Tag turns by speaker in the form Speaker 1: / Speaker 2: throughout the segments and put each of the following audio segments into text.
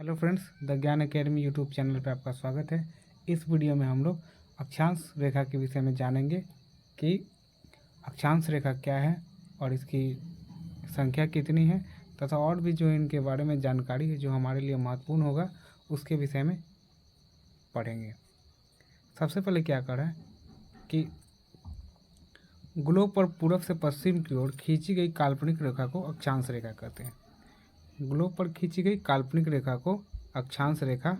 Speaker 1: Hello friends, the ज्ञान academy YouTube channel पर आपका स्वागत है। इस वीडियो में हम लोग अक्षांश रेखा के विषय में जानेंगे कि अक्षांश रेखा क्या है और इसकी संख्या कितनी है तथा और भी जो इनके बारे में जानकारी है जो हमारे लिए महत्वपूर्ण होगा उसके विषय में पढ़ेंगे। सबसे पहले क्या कर रहा है कि ग्लोब पर पूर्व से पश्चिम की ओर खींची गई काल्पनिक रेखा को अक्षांश रेखा कहते हैं। ग्लोब पर खींची गई काल्पनिक रेखा को अक्षांश रेखा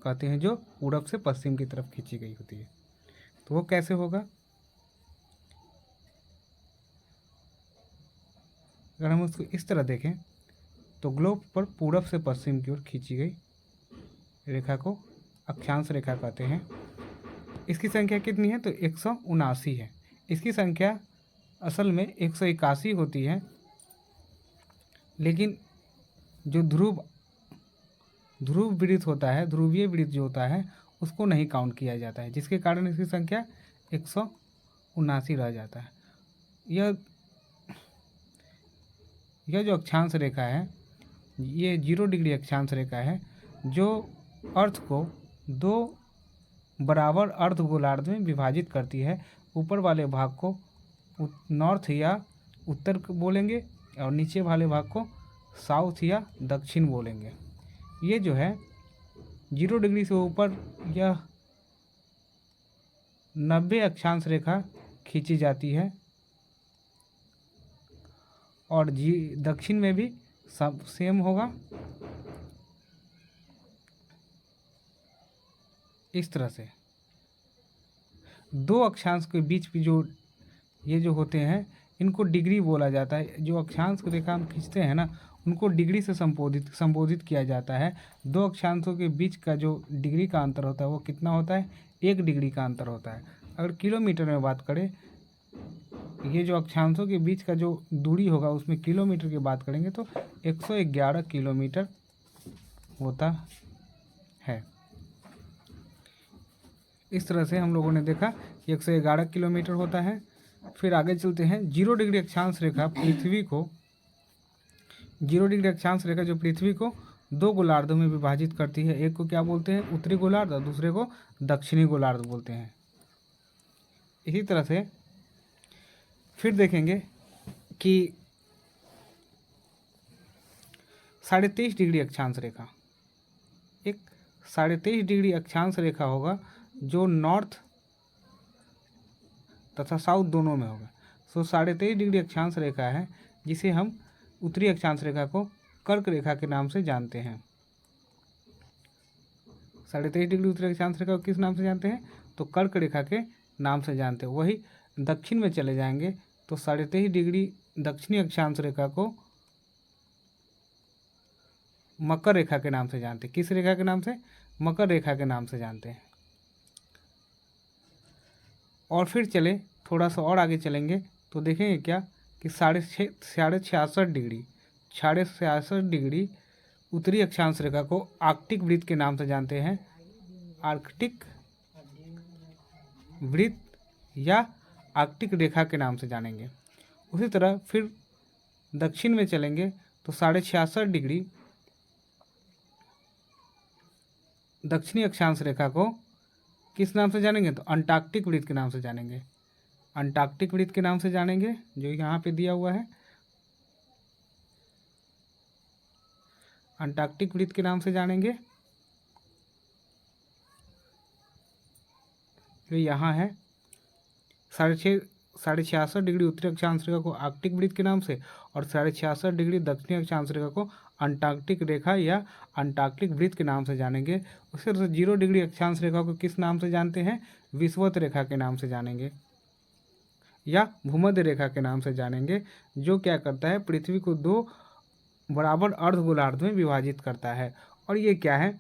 Speaker 1: कहते हैं, जो पूरब से पश्चिम की तरफ खींची गई होती है। तो वो कैसे होगा? अगर हम उसको इस तरह देखें तो ग्लोब पर पूरब से पश्चिम की ओर खींची गई रेखा को अक्षांश रेखा कहते हैं। इसकी संख्या कितनी है? तो 179 है। इसकी संख्या असल में 181 होती है, लेकिन जो ध्रुव वृत्त होता है, ध्रुवीय वृत्त जो होता है, उसको नहीं काउंट किया जाता है, जिसके कारण इसकी संख्या 179 रह जाता है। यह जो अक्षांश रेखा है, ये 0 डिग्री अक्षांश रेखा है, जो अर्थ को दो बराबर अर्धगोलार्ध में विभाजित करती है। ऊपर वाले भाग को नॉर्थ या उत्तर बोलेंगे और नीचे वाले भाग को साउथ या दक्षिण बोलेंगे। ये जो है 0 डिग्री से ऊपर यह 90 अक्षांश रेखा खींची जाती है और दक्षिण में भी सब सेम होगा। इस तरह से दो अक्षांश के बीच की जो ये जो होते हैं, इनको डिग्री बोला जाता है। जो अक्षांश रेखा हम खींचते हैं ना, उनको डिग्री से संबोधित किया जाता है। दो अक्षांशों के बीच का जो डिग्री का अंतर होता है वो कितना होता है? 1 डिग्री का अंतर होता है। अगर किलोमीटर में बात करें, ये जो अक्षांशों के बीच का जो दूरी होगा उसमें किलोमीटर की बात करेंगे तो 111 किलोमीटर होता है। इस तरह से हम लोगों ने देखा कि 111 किलोमीटर होता है। फिर आगे चलते हैं। 0 डिग्री अक्षांश रेखा पृथ्वी को 0 डिग्री अक्षांश रेखा जो पृथ्वी को दो गोलार्धों में विभाजित करती है। एक को क्या बोलते हैं? उत्तरी गोलार्ध, और दूसरे को दक्षिणी गोलार्ध बोलते हैं। इसी तरह से फिर देखेंगे कि 23.5 डिग्री अक्षांश रेखा, एक 23.5 डिग्री अक्षांश रेखा होगा जो नॉर्थ तथा साउथ दोनों में होगा। 23.5 डिग्री अक्षांश रेखा है, जिसे हम उत्तरी अक्षांश रेखा को कर्क रेखा के नाम से जानते हैं। 23.5 डिग्री उत्तरी अक्षांश रेखा को किस नाम से जानते हैं? तो कर्क रेखा के नाम से जानते हैं। वही दक्षिण में चले जाएंगे तो 23.5 डिग्री दक्षिणी अक्षांश रेखा को मकर रेखा के नाम से जानते हैं। किस रेखा के नाम से? मकर रेखा के नाम से जानते हैं। और फिर चले थोड़ा सा और आगे चलेंगे तो देखेंगे क्या कि 66.5 डिग्री उत्तरी अक्षांश रेखा को आर्कटिक वृत्त के नाम से जानते हैं। आर्कटिक वृत्त या आर्कटिक रेखा के नाम से जानेंगे। उसी तरह फिर दक्षिण में चलेंगे तो 66.5 डिग्री दक्षिणी अक्षांश रेखा को किस नाम से जानेंगे? तो अंटार्कटिक वृत्त के नाम से जानेंगे। अंटार्कटिक वृत्त के नाम से जानेंगे, जो यहाँ पे दिया हुआ है। अंटार्कटिक वृत्त के नाम से जानेंगे, जो यहाँ है। 66.5 डिग्री उत्तरी अक्षांश रेखा को आर्कटिक वृत्त के नाम से और 66.5 डिग्री दक्षिणी अक्षांश रेखा को अंटार्कटिक रेखा या अंटार्कटिक वृत्त के नाम से जानेंगे। उसी तरह से 0 डिग्री अक्षांश रेखा को किस नाम से जानते हैं? विषुवत रेखा के नाम से जानेंगे या भूमध्य रेखा के नाम से जानेंगे, जो क्या करता है? पृथ्वी को दो बराबर अर्धगोलार्ध में विभाजित करता है। और ये क्या है?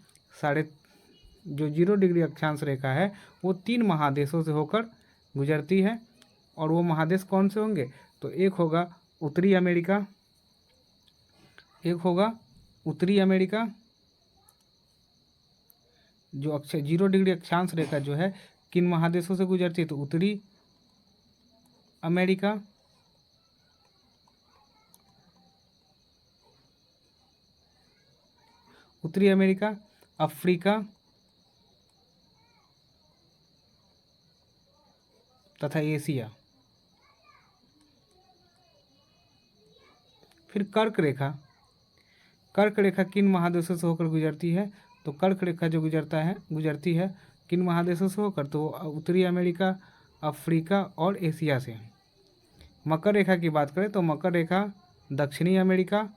Speaker 1: जो 0 डिग्री अक्षांश रेखा है वो 3 महादेशों से होकर गुजरती है। और वो महादेश कौन से होंगे? तो एक होगा उत्तरी अमेरिका, एक होगा उत्तरी अमेरिका। जो 0 डिग्री अक्षांश रेखा जो है किन महादेशों से गुजरती है? तो उत्तरी अमेरिका, उत्तरी अमेरिका, अफ्रीका तथा एशिया। फिर कर्क रेखा, कर्क रेखा किन महादेशों से होकर गुजरती है? तो कर्क रेखा जो गुजरती है किन महादेशों से होकर? तो उत्तरी अमेरिका, अफ्रीका और एशिया से। मकर रेखा की बात करें तो मकर रेखा दक्षिणी अमेरिका,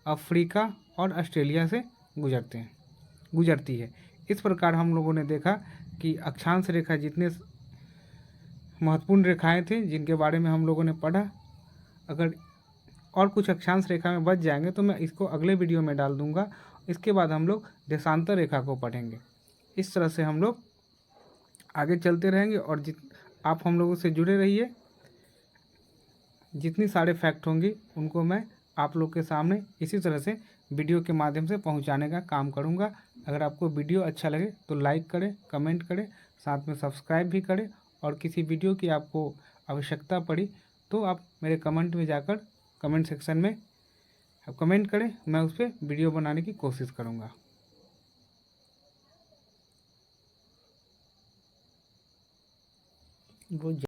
Speaker 1: अफ्रीका और ऑस्ट्रेलिया से गुजरती है। इस प्रकार हम लोगों ने देखा कि अक्षांश रेखा जितने महत्वपूर्ण रेखाएं थी जिनके बारे में हम लोगों ने पढ़ा, अगर और कुछ अक्षांश रेखा में बच जाएंगे तो मैं इसको अगले वीडियो में डाल दूंगा। इसके बाद हम लोग देशांतर रेखा को पढ़ेंगे। इस तरह से हम लोग आगे चलते रहेंगे और आप हम लोगों से जुड़े रहिए। जितनी सारे फैक्ट होंगी उनको मैं आप लोग के सामने इसी तरह से वीडियो के माध्यम से पहुंचाने का काम करूंगा। अगर आपको वीडियो अच्छा लगे तो लाइक करें, कमेंट करें, साथ में सब्सक्राइब भी करें। और किसी वीडियो की आपको आवश्यकता पड़ी तो आप मेरे कमेंट में जाकर कमेंट सेक्शन में आप कमेंट करें, मैं उस पर वीडियो बनाने की कोशिश करूँगा। वो